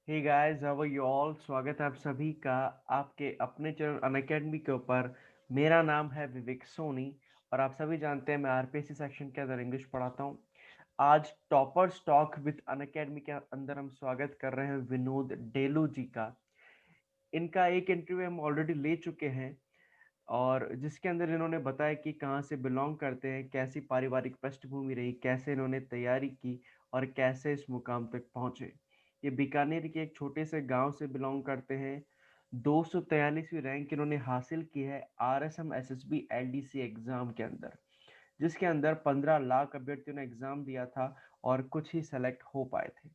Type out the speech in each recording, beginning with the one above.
Hey guys, how are you all. स्वागत है आप सभी का आपके अपने चैनल अनअकैडमी के ऊपर। मेरा नाम है विवेक सोनी और आप सभी जानते हैं मैं आरपीएससी सेक्शन के अंदर इंग्लिश पढ़ाता हूं। आज टॉपर्स टॉक विद अनअकैडमी के अंदर हम स्वागत कर रहे हैं विनोद डेलू जी का। इनका एक इंटरव्यू हम ऑलरेडी ले चुके हैं और जिसके अंदर इन्होंने बताया कि कहाँ से बिलोंग करते हैं, कैसी पारिवारिक पृष्ठभूमि रही, कैसे इन्होंने तैयारी की और कैसे इस मुकाम तक पहुंचे। ये बीकानेर के एक छोटे से गांव से बिलोंग करते हैं। 243वीं रैंक इन्होंने हासिल की है आरएसएम एसएसबी एलडीसी एग्जाम के अंदर, जिसके अंदर 15 लाख अभ्यर्थियों ने एग्जाम दिया था और कुछ ही सेलेक्ट हो पाए थे।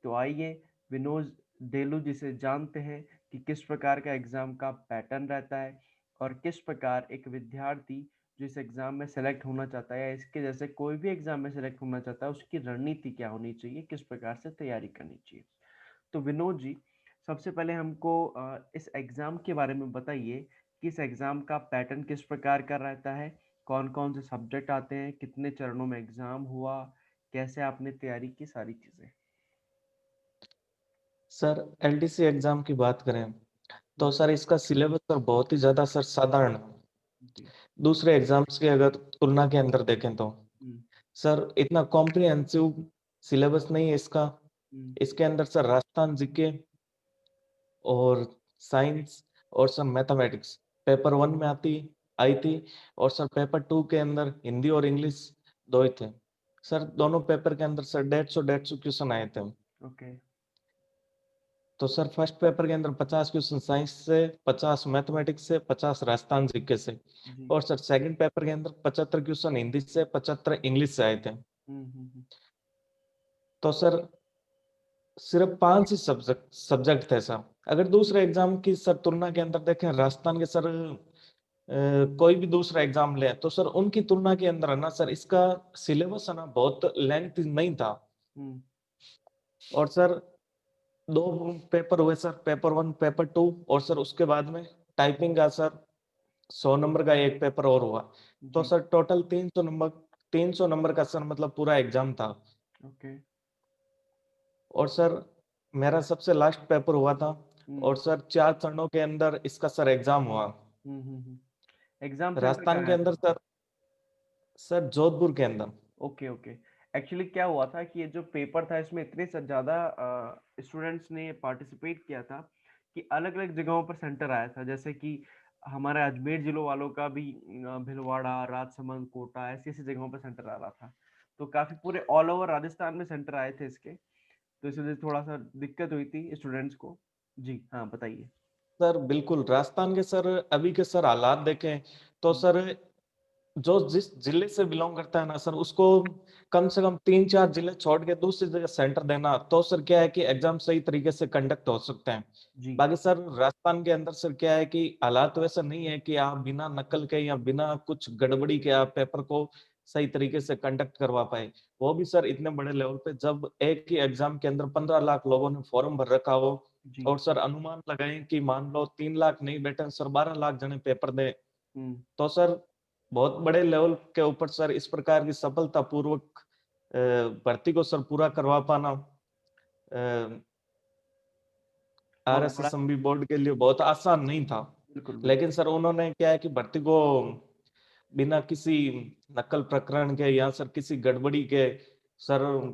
तो आइए विनोद डेलू जी से जानते हैं कि किस प्रकार का एग्जाम का पैटर्न रहता है और किस प्रकार एक विद्यार्थी जो इस एग्जाम में सेलेक्ट होना चाहता है या इसके जैसे कोई भी एग्जाम में सेलेक्ट होना चाहता है उसकी रणनीति क्या होनी चाहिए, किस प्रकार से तैयारी करनी चाहिए। तो विनोद जी, सबसे पहले हमको इस एग्जाम के बारे में बताइए कि इस एग्जाम का पैटर्न किस प्रकार का रहता है, कौन कौन से सब्जेक्ट आते हैं, कितने चरणों में एग्जाम हुआ, कैसे आपने तैयारी की, सारी चीजें। सर एलडीसी एग्जाम की बात करें तो हम्म, सर इसका सिलेबस सर बहुत ही ज्यादा सर साधारण है। जी। दूसरे एग्जाम्स की अगर तुलना के अंदर देखें तो हम्म, सर इतना कॉम्प्रिहेंसिव सिलेबस नहीं है इसका। हम्म, इसके अंदर सर राजस्थान जीके और साइंस और सर मैथमेटिक्स पेपर वन में आई थी। और सर पेपर टू के अंदर हिंदी और इंग्लिश दो ही थे। सर दोनों पेपर के अंदर सर 150 क्वेश्चन आए थे। ओके। तो सर फर्स्ट पेपर के अंदर 50 क्वेश्चन साइंस से, 50 मैथमेटिक्स से, 50 राजस्थान जीके से। जी। और सर सेकंड पेपर के अंदर 75 क्वेश्चन हिंदी से, 75 इंग्लिश से आए थे। तो सर सिर्फ 5 ही सब्जेक्ट थे सर। अगर दूसरे एग्जाम की सर तुलना के अंदर देखें, राजस्थान के सर कोई भी दूसरा एग्जाम ले तो सर उनकी तुलना के अंदर है ना सर इसका सिलेबस है ना बहुत लेंथ नहीं था। हम्म, और सर दो पेपर हुए sir, paper one paper two. और सर उसके बाद में टाइपिंग का सर 100 नंबर का एक पेपर और हुआ। तो जी। सर टोटल 300 नंबर, 300 नंबर का सर मतलब पूरा एग्जाम था। ओके। और सर मेरा सबसे लास्ट पेपर हुआ था। हम्म, और सर 4 चरणों के अंदर इसका सर एग्जाम हुआ। एग्जाम सेंटर राजस्थान कहाँ के है अंदर आपका? सर जोधपुर के अंदर। Okay, okay. एक्चुअली क्या हुआ था कि ये जो पेपर था इसमें इतने से ज़्यादा स्टूडेंट्स ने पार्टिसिपेट किया था कि अलग अलग जगहों पर सेंटर आया था, जैसे कि हमारे अजमेर जिलों वालों का भी भीलवाड़ा, राजसमंद, कोटा, ऐसी ऐसी जगहों पर सेंटर आ रहा था। तो काफ़ी पूरे ऑल ओवर राजस्थान में सेंटर आए थे इसके। तो इस वजह से थोड़ा सा दिक्कत हुई थी स्टूडेंट्स को। जी हाँ, बताइए। सर बिल्कुल राजस्थान के सर अभी के सर हालात देखें तो हम्म, सर जो जिस जिले से बिलोंग करता है ना सर उसको कम से कम 3-4 जिले छोड़ के दूसरी जगह सेंटर देना तो सर क्या है कि एग्जाम सही तरीके से कंडक्ट हो सकते हैं। जी। बाकी सर राजस्थान के अंदर सर क्या है कि हालात वैसा नहीं है कि आप बिना नकल के या बिना कुछ गड़बड़ी के आप पेपर को सही तरीके से कंडक्ट करवा पाए। वो भी सर इतने बड़े लेवल पे जब एक ही एग्जाम के अंदर 15 लाख लोगों ने फॉर्म भर रखा हो। जी। और सर अनुमान लगाएं कि मान लो 3 लाख नहीं बैठे सर 12 लाख जने पेपर दे। हम्म। तो सर बहुत बड़े लेवल के ऊपर सर इस प्रकार की सफलता पूर्वक भर्ती को सर पूरा करवा पाना बहुत बड़ा। आरएसएसएमबी बोर्ड के लिए बहुत आसान नहीं था। बिल्कुल, लेकिन बिल्कुल। सर उन्होंने क्या है कि भर्ती को बिना किसी नकल प्रकरण के या सर किसी गड़बड़ी के सर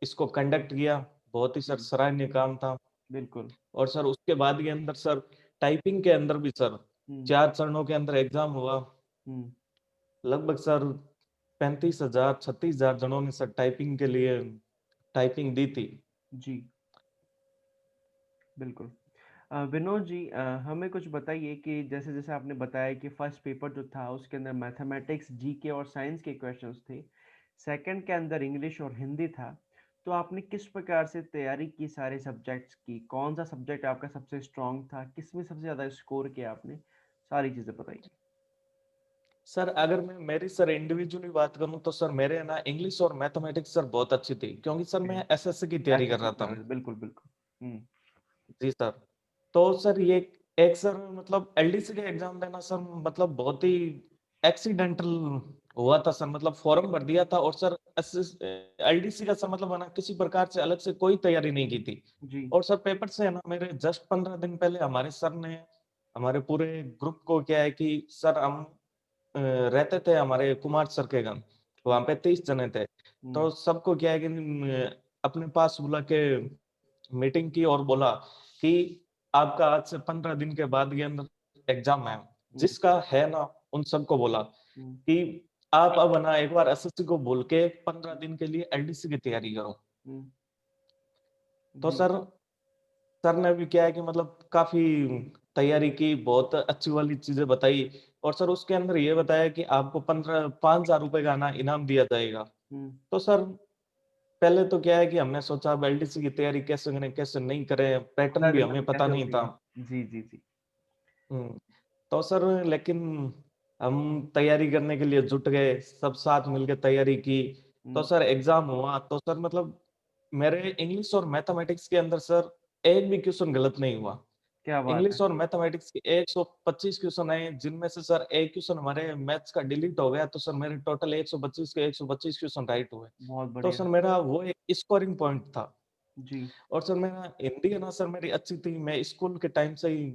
इसको कंडक्ट किया। बहुत ही सर जी। सराहनीय काम था। बिल्कुल। और सर उसके बाद के अंदर सर टाइपिंग के अंदर भी सर हम्म, 4 चरणों के अंदर एग्जाम हुआ। हम्म। लगभग सर 35,000 36,000 जनों ने सर टाइपिंग के लिए टाइपिंग दी थी। जी। बिल्कुल। विनोद जी, हमें कुछ बताइए कि जैसे जैसे आपने बताया कि फर्स्ट पेपर जो था उसके अंदर मैथमेटिक्स, जीके और साइंस के क्वेश्चंस थे। सेकंड के अंदर इंग्लिश और हिंदी था। तो आपने किस प्रकार से तैयारी की सारे सब्जेक्ट्स की, कौन सा सब्जेक्ट आपका सबसे स्ट्रांग था, किसमें सबसे ज़्यादा स्कोर किया आपने, सारी चीज़ें बताइए। सर अगर मैं मेरी सर इंडिविजुअली बात करूं तो सर मेरे है ना इंग्लिश और मैथमेटिक्स सर बहुत अच्छी थी क्योंकि सर ओके। मैं एसएससी की तैयारी कर एसएससी रहा कर था। रहे थे, बिल्कुल, बिल्कुल। जी सर। तो सर ये एक सर मतलब एलडीसी के एग्जाम देना सर मतलब बहुत ही एक्सीडेंटल हुआ था सर, मतलब फॉर्म भर दिया था और सर एलडीसी का सर मतलब है ना किसी प्रकार से अलग से कोई तैयारी नहीं की थी। जी, और सर पेपर से है ना मेरे जस्ट 15 दिन पहले हमारे सर ने हमारे पूरे ग्रुप को क्या है कि सर हम रहते थे हमारे कुमार सर के घर, वहां हुँ, पे 30 जने थे। हुँ, तो सबको क्या है कि अपने पास बुला के मीटिंग की और बोला कि आपका आज से 15 दिन के बाद के अंदर एग्जाम है। हुँ, जिसका है ना उन सबको बोला हुँ, कि आप अब ना एक बार एसएससी को बोल के 15 दिन के लिए एलडीसी की तैयारी करो। हुँ, तो जी, सर ने भी क्या है कि मतलब काफी तैयारी की, बहुत अच्छी वाली चीजें बताई। और सर उसके अंदर ये बताया कि आपको 5,000 रुपए का ना इनाम दिया जाएगा। हुँ, तो सर पहले तो क्या है कि हमने सोचा अब एलडीसी की तैयारी कैसे करें कैसे नहीं करें, पैटर्न 15 भी दिन में हमें तो पता कैसे नहीं था। होगी? जी, जी, जी। हम्म, तो सर लेकिन हम तैयारी करने के लिए जुट गए, सब साथ मिलकर तैयारी की। तो हुँ, सर एग्जाम हुआ तो सर मतलब मेरे इंग्लिश और मैथमेटिक्स के अंदर सर एक भी क्वेश्चन गलत नहीं हुआ। क्या बात है! इंग्लिश और मैथमेटिक्स के 125 क्वेश्चन आए, जिनमें से सर एक क्वेश्चन हमारे मैथ्स का डिलीट हो गया, तो सर मेरे टोटल 125 के 125 क्वेश्चन राइट हुए। बहुत तो बढ़िया। सर मेरा वो एक स्कोरिंग पॉइंट था। जी, और सर मेरा हिंदी है ना सर मेरी अच्छी थी, मैं स्कूल के टाइम से ही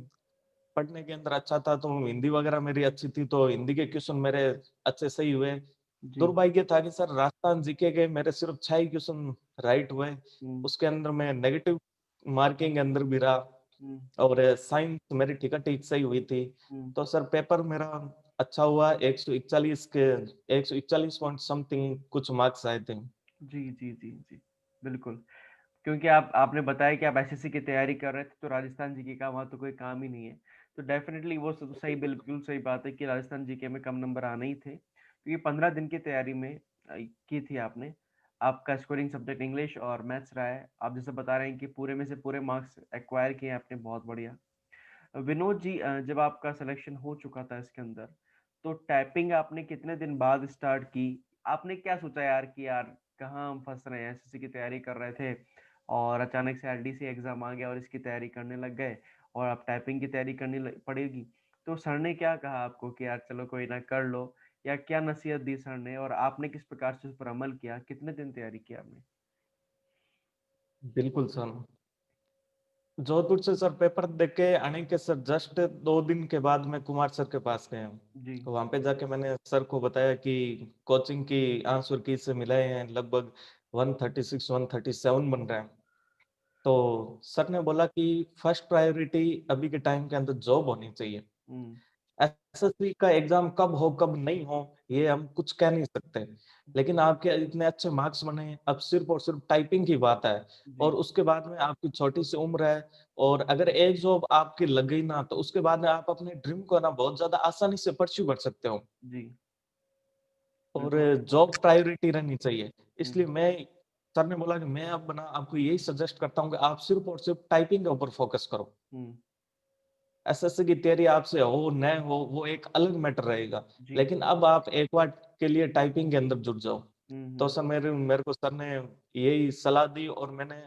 पढ़ने के अंदर अच्छा था, तो हिंदी वगैरह मेरी अच्छी थी, तो हिंदी के क्वेश्चन मेरे अच्छे सही हुए। जी, दुर्भाग्य था कि सर राजस्थान जीके के मेरे सिर्फ 6 ही क्वेश्चन राइट हुए। हुँ, उसके अंदर मैं नेगेटिव मार्किंग के अंदर भी रहा। हुँ, और साइंस मेरी ठीक सही हुई थी। हुँ। तो सर पेपर मेरा अच्छा हुआ, 141 के 141 पॉइंट समथिंग कुछ मार्क्स आए थे। जी, जी, जी, जी। बिल्कुल, क्योंकि आपने बताया कि आप एसएससी की तैयारी कर रहे थे, तो राजस्थान जीके का वहाँ तो कोई काम ही नहीं है। तो डेफ़िनेटली वो स सही बिल्कुल बिल्कुल सही बात है कि राजस्थान जीके में कम नंबर आने ही थे। क्योंकि 15 दिन की तैयारी में की थी आपने। आपका स्कोरिंग सब्जेक्ट इंग्लिश और मैथ्स रहा है। आप जैसे बता रहे हैं कि पूरे में से पूरे मार्क्स एक्वायर किए हैं आपने, बहुत बढ़िया। विनोद जी, जब आपका सिलेक्शन हो चुका था इसके अंदर, तो टाइपिंग आपने कितने दिन बाद स्टार्ट की? आपने क्या सोचा यार कि यार कहाँ हम फँस रहे हैं, एसएससी की तैयारी कर रहे थे और अचानक से एलडीसी एग्ज़ाम आ गया और इसकी तैयारी करने लग गए और अब टाइपिंग की तैयारी करनी पड़ेगी। तो सर ने क्या कहा आपको कि यार चलो कोई ना कर लो, या क्या नसीहत दी सर ने और आपने किस प्रकार से उस पर अमल किया? कितने दिन तैयारी की आपने? बिल्कुल सर, जोधपुर से सर पेपर देख के आने के सर जस्ट 2 दिन के बाद मैं कुमार सर के पास गया हूँ। जी। तो वहां पे जाके मैंने सर को बताया कि कोचिंग की आंसर की से मिलाए हैं, लगभग 136 137 बन रहे हैं। तो सर ने बोला कि फर्स्ट प्रायोरिटी अभी के टाइम के अंदर जॉब होनी चाहिए। हुँ, एसएससी का एग्जाम कब हो कब नहीं हो ये हम कुछ कह नहीं सकते, लेकिन आपके इतने अच्छे मार्क्स बने, अब सिर्फ और सिर्फ टाइपिंग की बात है। और जी, उसके बाद में आपकी छोटी सी उम्र है, और अगर एक जॉब आपकी लग गई ना तो उसके बाद में आप अपने ड्रीम को ना बहुत ज्यादा आसानी से परस्यू कर सकते हो। जी, और बिल्कुल सही बात जॉब प्रायोरिटी रहनी चाहिए। है। इसलिए मैं सर ने बोला कि मैं अब ना आपको यही सजेस्ट करता हूँ कि आप सिर्फ और सिर्फ टाइपिंग के ऊपर फोकस करो। हुँ, एसएससी की तैयारी आपसे हो न हो वो एक अलग मैटर रहेगा, जी। लेकिन अब आप एक बार के लिए टाइपिंग के अंदर जुट जाओ। हुँ, तो हुँ, सर मेरे मेरे को सर ने यही सलाह दी और मैंने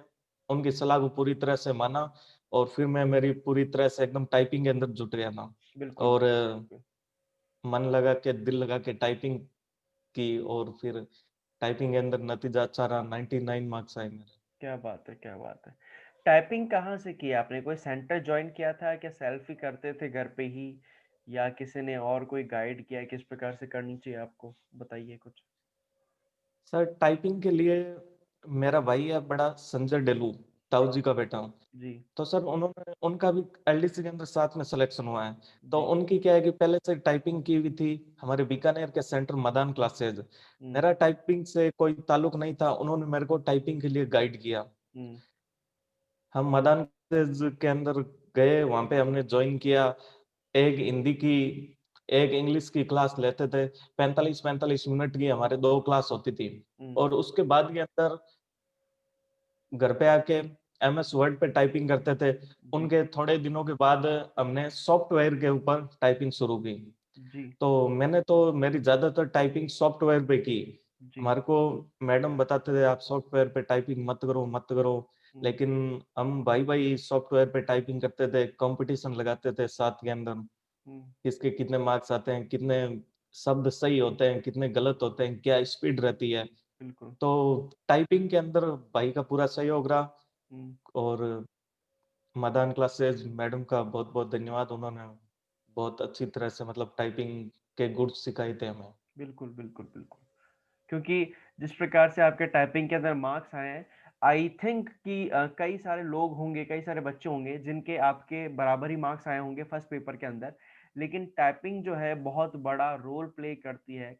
उनकी सलाह को पूरी तरह से माना। और फिर मैं मेरी पूरी तरह से एकदम टाइपिंग के अंदर जुट गया था। बिल्कुल, और बिल्कुल, बिल्कुल। मन लगा के दिल लगा के टाइपिंग की, और फिर टाइपिंग के अंदर नतीजा अच्छा रहा, 99 मार्क्स आए मेरे। क्या बात है, क्या बात है। टाइपिंग कहाँ से की आपने? कोई सेंटर जॉइन किया था, क्या सेल्फ ही करते थे घर पे ही, या किसी ने और कोई गाइड किया किस प्रकार से करनी चाहिए आपको? बताइए कुछ। सर टाइपिंग के लिए मेरा भाई है बड़ा, संजय डेलू, ताऊ जी का बेटा। जी, तो सर उन्होंने उनका भी एलडीसी के अंदर साथ में सिलेक्शन हुआ है। तो जी। उनकी क्या है कि पहले से टाइपिंग की हुई थी हमारे बीकानेर के सेंटर मदान क्लासेज। हुँ, मेरा टाइपिंग से कोई ताल्लुक नहीं था, उन्होंने मेरे को टाइपिंग के लिए गाइड किया। हुँ, हम मदान क्लासेज के अंदर गए, वहां पे हमने ज्वाइन किया। एक हिंदी की एक इंग्लिश की क्लास लेते थे, 45-45 मिनट की हमारे 2 क्लास होती थी। हुँ, और उसके बाद के अंदर घर पे आके एमएस वर्ड पे टाइपिंग करते थे। जी, उनके थोड़े दिनों के बाद हमने सॉफ्टवेयर के ऊपर टाइपिंग शुरू की। जी, तो मैंने तो मेरी ज्यादातर टाइपिंग सॉफ्टवेयर पे की। जी। हमारे को मैडम बताते थे आप सॉफ्टवेयर पे टाइपिंग मत करो मत करो, हुँ, लेकिन हम भाई भाई सॉफ्टवेयर पे टाइपिंग करते थे, कंपटीशन लगाते थे साथ के अंदर, हुँ, किसके कितने मार्क्स आते हैं, कितने शब्द सही होते हैं, कितने गलत होते हैं, क्या स्पीड रहती है। बिल्कुल। तो टाइपिंग के अंदर भाई का पूरा सहयोग रहा हुँ, और मदान क्लासेस मैडम का बहुत-बहुत धन्यवाद। उन्होंने बहुत अच्छी तरह से मतलब टाइपिंग के गुर सिखाए थे हमें। बिल्कुल, बिल्कुल, बिल्कुल। क्योंकि जिस प्रकार से आपके टाइपिंग के अंदर मार्क्स आए हैं, आई थिंक कि कई सारे लोग होंगे, कई सारे बच्चे होंगे जिनके आपके बराबर ही मार्क्स आए होंगे फर्स्ट पेपर के अंदर। लेकिन टाइपिंग जो है बहुत बड़ा रोल प्ले करती है।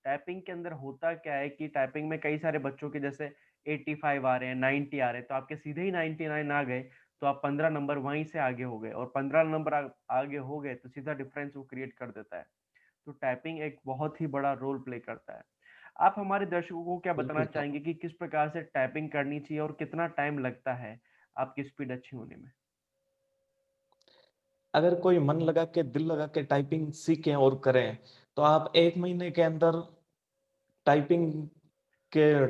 टाइपिंग के अंदर होता क्या है कि टाइपिंग में कई सारे बच्चों के जैसे 85 आ रहे हैं, 90 आ रहे हैं, तो आपके सीधे ही 99 आ गए, तो आप 15 नंबर वहीं से आगे हो गए और 15 नंबर आगे हो गए, तो सीधा डिफरेंस वो क्रिएट कर देता है। तो टाइपिंग एक बहुत ही बड़ा रोल प्ले करता है। आप हमारे दर्शकों को क्या बताना बिल्कुल सर। चाहेंगे कि किस प्रकार से टाइपिंग करनी चाहिए और कितना टाइम लगता है आपकी स्पीड अच्छी होने में? अगर कोई मन लगा के, दिल लगा के टाइपिंग सीखें और करें, तो आप 1 महीने के अंदर टाइपिंग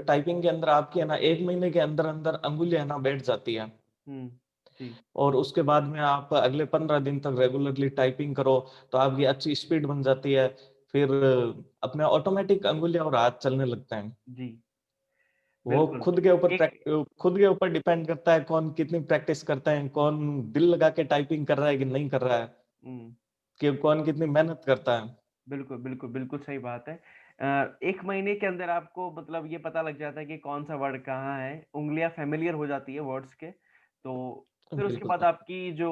टाइपिंग के अंदर आपकी है ना 1 महीने के अंदर-अंदर अंगुलियाँ ना बैठ जाती हैं। हुँ, जी, और उसके बाद में आप अगले 15 दिन तक रेगुलरली टाइपिंग करो, तो आपकी अच्छी स्पीड बन जाती है। फिर अपने ऑटोमैटिक अंगुलियाँ और हाथ चलने लगते हैं। जी, वो बिल्कुल। एक खुद के ऊपर डिपेंड करता है कौन कितनी प्रैक्टिस करता है, कौन दिल लगा के टाइपिंग कर रहा है कि नहीं कर रहा है, हुँ, कि कौन कितनी मेहनत करता है। बिल्कुल, बिल्कुल, बिल्कुल सही बात है। 1 महीने के अंदर आपको मतलब ये पता लग जाता है कि कौन-सा वर्ड कहाँ है, उँगलियाँ फ़ैमिलियर हो जाती है वर्ड्स के, तो फिर उसके बिल्कुल बाद सर। आपकी जो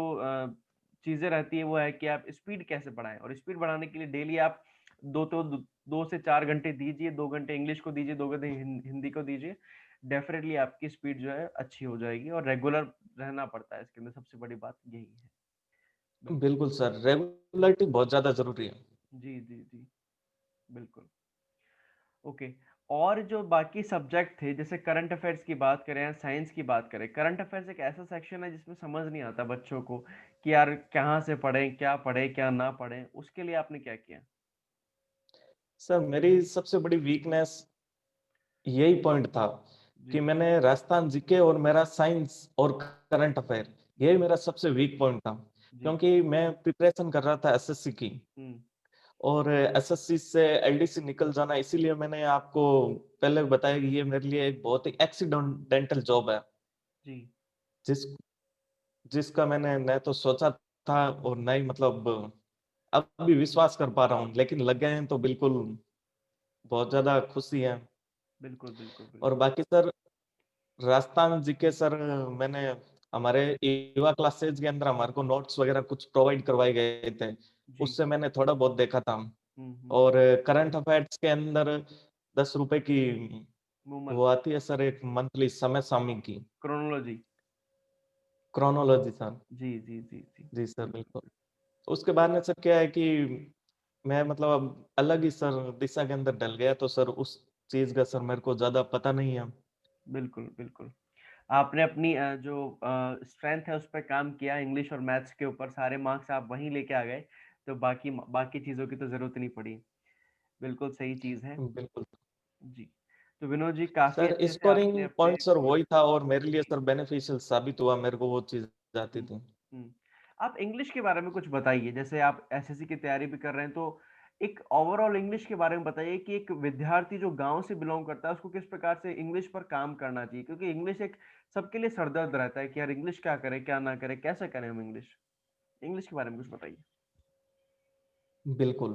चीज़ें रहती हैं वो है कि आप स्पीड कैसे बढ़ाएँ और स्पीड बढ़ाने के लिए डेली आप 2 से 4 घंटे दीजिए, 2 घंटे इंग्लिश को दीजिए, 2 घंटे हिंदी को दीजिए। डेफ़िनेटली आपकी स्पीड जो है अच्छी हो जाएगी और रेगुलर रहना पड़ता है इसके अंदर सबसे बड़ी बात यही है। बिल्कुल। बिल्कुल सर, रेगुलरिटी बहुत ज़्यादा ज़रूरी है। जी, जी, जी। बिल्कुल। ओके। और जो बाकी सब्जेक्ट थे जैसे करंट अफेयर्स की बात करें या साइंस की बात करें, करंट अफेयर्स एक ऐसा सेक्शन है जिसमें समझ नहीं आता बच्चों को कि यार कहाँ से पढ़ें, क्या ना पढ़ें? उसके लिए आपने क्या किया? सर मेरी सबसे बड़ी वीकनेस यही पॉइंट था कि जी, मैंने राजस्थान जीके और मेरा साइंस और करंट अफेयर यही मेरा सबसे वीक पॉइंट था। जी। क्योंकि मैं प्रिपरेशन कर रहा था एसएससी की हुँ, और एसएससी से एलडीसी निकल जाना, इसीलिए मैंने आपको पहले बताया कि ये मेरे लिए एक बहुत ही एक्सीडेंटल जॉब है, जी। जिस जिसका मैंने न तो सोचा था और न ही मतलब अब भी विश्वास कर पा रहा हूँ, लेकिन लग गए हैं तो बिल्कुल बहुत ज़्यादा खुशी है। बिल्कुल, बिल्कुल, और बिल्कुल। बाकी सर राजस्थान जीके सर मैंने हमारे युवा क्लासेज के अंदर हमारे को नोट्स वगैरह कुछ प्रोवाइड करवाए गए थे। जी। उससे मैंने थोड़ा बहुत देखा था। हुँ, हुँ। और करंट अफेयर्स के अंदर ₹10 की मूमल, वो आती है सर एक मंथली समय सामयिक की, क्रोनोलॉजी। Chronology sir. जी, जी, जी, जी। जी सर, बिल्कुल, बिल्कुल। बिल्कुल। उसके बाद में सर क्या है कि मैं मतलब अब अलग ही सर दिशा के अंदर ढल गया, तो सर उस चीज़ का सर मेरे को ज़्यादा पता नहीं है। बिल्कुल, बिल्कुल। आपने अपनी जो स्ट्रेंथ है उस पे काम किया इंग्लिश और मैथ्स के ऊपर सारे मार्क्स आप वहीं लेके आ गए, तो बाकी चीज़ों की तो ज़रूरत ही नहीं पड़ी। बिल्कुल सही चीज़ है। बिल्कुल। जी। तो विनोद जी काफ़ी सर अच्छे से आपने स्कोरिंग अपने पॉइंट सर वही था और मेरे लिए जी, सर बेनिफिशियल साबित हुआ, मेरे को वो चीज़ आती हुँ, थी। हुँ। आप इंग्लिश के बारे में कुछ बताइए, जैसे आप एसएससी की तैयारी भी कर रहे हैं, तो एक ओवरऑल इंग्लिश के बारे में बताइए कि एक विद्यार्थी जो गाँव से बिलॉन्ग करता है, उसको किस प्रकार से इंग्लिश पर काम करना चाहिए? क्योंकि इंग्लिश एक सबके लिए सरदर्द रहता है कि यार इंग्लिश क्या करें, क्या ना करें, कैसे करें हम इंग्लिश? इंग्लिश के बारे में कुछ बताइए। बिल्कुल।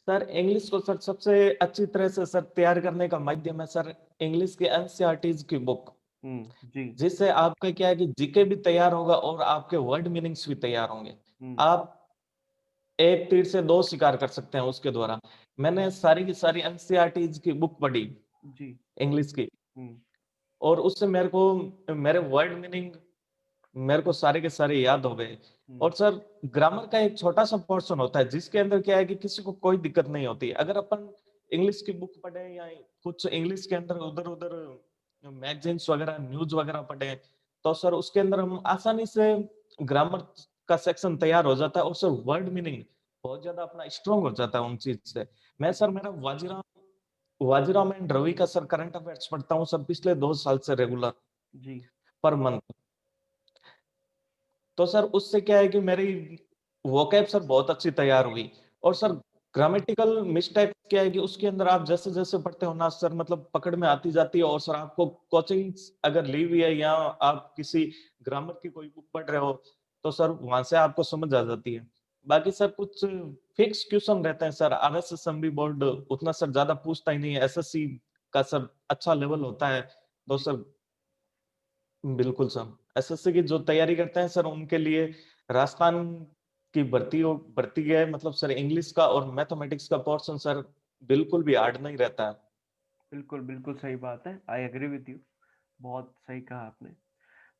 सर इंग्लिश को सर सबसे अच्छी तरह से सर तैयार करने का माध्यम है सर इंग्लिश के एनसीईआरटीज़ की बुक। हुँ, जी। जिससे आपका क्या है कि जीके भी तैयार होगा और आपके वर्ड मीनिंग्स भी तैयार होंगे। हुँ, आप एक तीर से दो शिकार कर सकते हैं उसके द्वारा। मैंने सारी की सारी एनसीईआरटीज़ की बुक पढ़ी, जी। इंग्लिश की, हुँ, और उससे मेरे को मेरे वर्ड मीनिंग मेरे को सारे के सारे याद हो गए। हुँ, और सर ग्रामर का एक छोटा-सा पोर्शन होता है जिसके अंदर क्या है कि किसी को कोई दिक्कत नहीं होती है। अगर अपन इंग्लिश की बुक पढ़े या कुछ इंग्लिश के अंदर उधर-उधर मैगज़ीन्स वगैरह, न्यूज़ वगैरह पढ़े, तो सर उसके अंदर हम आसानी से ग्रामर का सेक्शन तैयार हो जाता है और सर वर्ड मीनिंग बहुत ज़्यादा अपना स्ट्रॉन्ग हो जाता है उन चीज़ से। मैं सर मेरा वाजीराव एंड रवि का सर करंट अफेयर्स पढ़ता हूँ सर पिछले 2 साल से रेगुलर जी। Per month. तो सर उससे क्या है कि मेरी वोकैब सर बहुत अच्छी तैयार हुई और सर ग्रामेटिकल मिस्टेक क्या है कि उसके अंदर आप जैसे-जैसे पढ़ते हो ना सर, मतलब पकड़ में आती जाती है, और सर आपको कोचिंग्स अगर ली हुई है या आप किसी ग्रामर की कोई बुक पढ़ रहे हो, तो सर वहाँ से आपको समझ आ जाती है। बाकी सर कुछ फिक्स क्वेश्चन रहते हैं सर, आरएसएसएमबी बोर्ड उतना सर ज़्यादा पूछता ही नहीं है, एसएससी का सर अच्छा लेवल होता है, तो जी, सर बिल्कुल सर। एसएससी की जो तैयारी करते हैं सर, उनके लिए राजस्थान की भर्ती है, मतलब सर इंग्लिश का और मैथमेटिक्स का पोर्शन सर बिल्कुल भी हार्ड नहीं रहता है। बिल्कुल, बिल्कुल सही बात है। I agree with you. बहुत सही कहा आपने।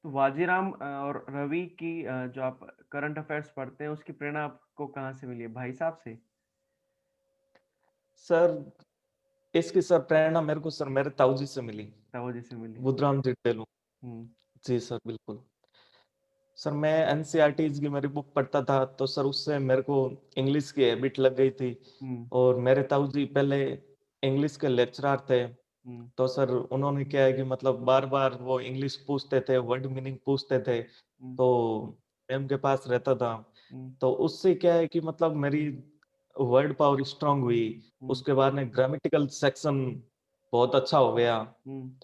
तो वाजीराम और रवि की जो आप करंट अफेयर्स पढ़ते हैं, उसकी प्रेरणा आपको कहाँ से मिली है? भाई साहब से? सर इसकी सर प्रेरणा मेरे को सर मेरे ताऊजी से मिली, ताऊ जी से मिली। बुधराम जी ढेलू। हुँ, जी सर, बिल्कुल। सर मैं एनसीईआरटीज़ की मेरी बुक पढ़ता था, तो सर उससे मेरे को इंग्लिश की हैबिट लग गई थी, हुँ, और मेरे ताऊजी पहले इंग्लिश के लेक्चरर थे। हुँ, तो सर उन्होंने क्या है कि मतलब बार-बार वो इंग्लिश पूछते थे, वर्ड मीनिंग पूछते थे, हुँ, तो मैम के पास रहता था। हुँ, तो उससे क्या है कि मतलब मेरी वर्ड पावर स्ट्रॉन्ग हुई। हुँ, उसके बाद में ग्रामेटिकल सेक्शन बहुत अच्छा हो गया, हुँ।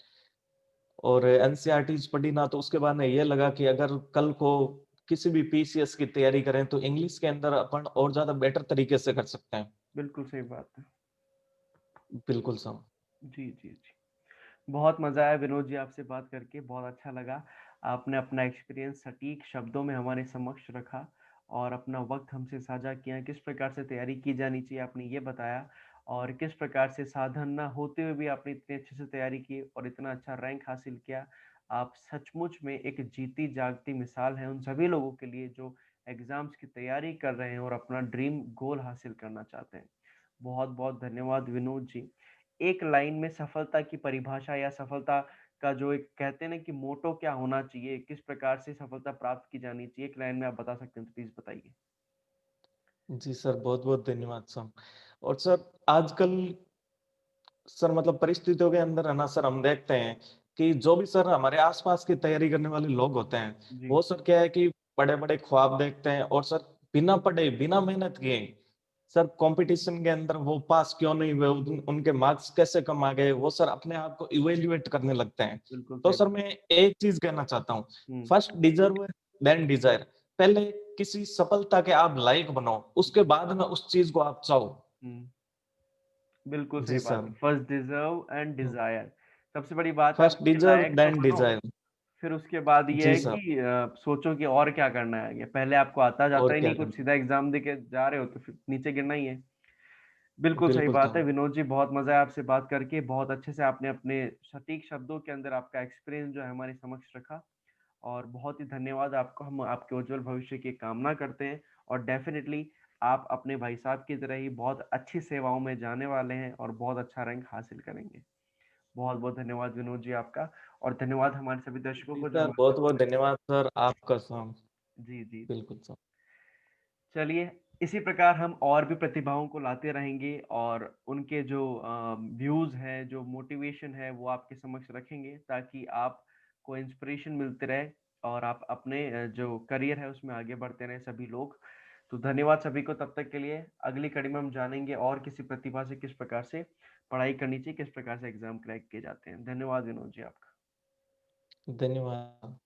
और एनसीईआरटीज़ पढ़ी ना, तो उसके बाद में ये लगा कि अगर कल को किसी भी पीसीएस की तैयारी करें, तो इंग्लिश के अंदर अपन और ज़्यादा बेटर तरीके से कर सकते हैं। बिल्कुल सही बात है। बिल्कुल सर। जी, जी, जी। बहुत मज़ा आया विनोद जी आपसे बात करके, बहुत अच्छा लगा। आपने अपना एक्सपीरियंस सटीक शब्दों में हमारे समक्ष रखा और अपना वक़्त हमसे साझा किया। किस प्रकार से तैयारी की जानी चाहिए आपने ये बताया और किस प्रकार से साधन ना होते हुए भी आपने इतने अच्छे से तैयारी की और इतना अच्छा रैंक हासिल किया। आप सचमुच में एक जीती जागती मिसाल हैं उन सभी लोगों के लिए जो एग्ज़ाम्स की तैयारी कर रहे हैं और अपना ड्रीम गोल हासिल करना चाहते हैं। बहुत-बहुत धन्यवाद विनोद जी। एक लाइन में सफलता की परिभाषा या सफलता का जो एक कहते हैं ना कि मोटो क्या होना चाहिए, किस प्रकार से सफलता प्राप्त की जानी चाहिए, एक लाइन में आप बता सकते हैं तो प्लीज़ बताइए? जी सर, बहुत-बहुत धन्यवाद सर। और सर आजकल सर मतलब परिस्थितियों के अंदर है ना सर, हम देखते हैं कि जो भी सर हमारे आस-पास की तैयारी करने वाले लोग होते हैं, जी, वो सर क्या है कि बड़े-बड़े ख्वाब देखते हैं, और सर बिना पढ़े, बिना मेहनत किए सर कॉम्पिटिशन के अंदर वो पास क्यों नहीं हुए, उनके मार्क्स कैसे कम आ गए, वो सर अपने आप को इवैल्यूएट करने लगते हैं। बिल्कुल तो सही सर बात। मैं एक चीज़ कहना चाहता हूँ, हुँ, फर्स्ट डिज़र्व देन डिज़ायर। पहले किसी सफलता के आप लायक बनो, उसके बाद में उस चीज़ को आप चाहो। हुँ, बिल्कुल जी सही बात है। Sir. First deserve and hmm, desire सबसे बड़ी बात है आप फर्स्ट उसके डिज़र्व लायक तो देन बनो, डिज़ायर। फिर उसके बाद ये जी है सर, कि सोचो कि और क्या करना है आगे। पहले आपको आता जाता और ही क्या नहीं कुछ, करना? सीधा एग्ज़ाम दे के जा रहे हो तो फिर नीचे गिरना ही है। बिल्कुल सही बिल्कुल बात था। है विनोद जी, बहुत मज़ा आया आपसे बात करके। बहुत अच्छे से आपने अपने सटीक शब्दों के अंदर आपका एक्सपीरियंस जो है हमारे समक्ष रखा और बहुत ही धन्यवाद आपको। हम आपके उज्जवल भविष्य की कामना करते हैं और डेफ़िनिटली आप अपने भाई साहब की तरह ही बहुत अच्छी सेवाओं में जाने वाले हैं और बहुत अच्छा रैंक हासिल करेंगे। बहुत-बहुत धन्यवाद विनोद जी आपका और धन्यवाद हमारे सभी दर्शकों जी को जो सर, हमारे बहुत-बहुत धन्यवाद सर आपका सर। जी, जी, जी। बिल्कुल सर। चलिए, इसी प्रकार हम और भी प्रतिभाओं को लाते रहेंगे और उनके जो व्यूज़ हैं, जो मोटिवेशन है, वो आपके समक्ष रखेंगे ताकि आपको इंस्पिरेशन मिलती रहे और आप अपने जो करियर है, उसमें आगे बढ़ते रहें सभी लोग। तो धन्यवाद सभी को तब तक के लिए। अगली कड़ी में हम जानेंगे और किसी प्रतिभा से किस प्रकार से पढ़ाई करनी चाहिए, किस प्रकार से एग्ज़ाम क्रैक किए जाते हैं। धन्यवाद विनोद जी आपका। धन्यवाद।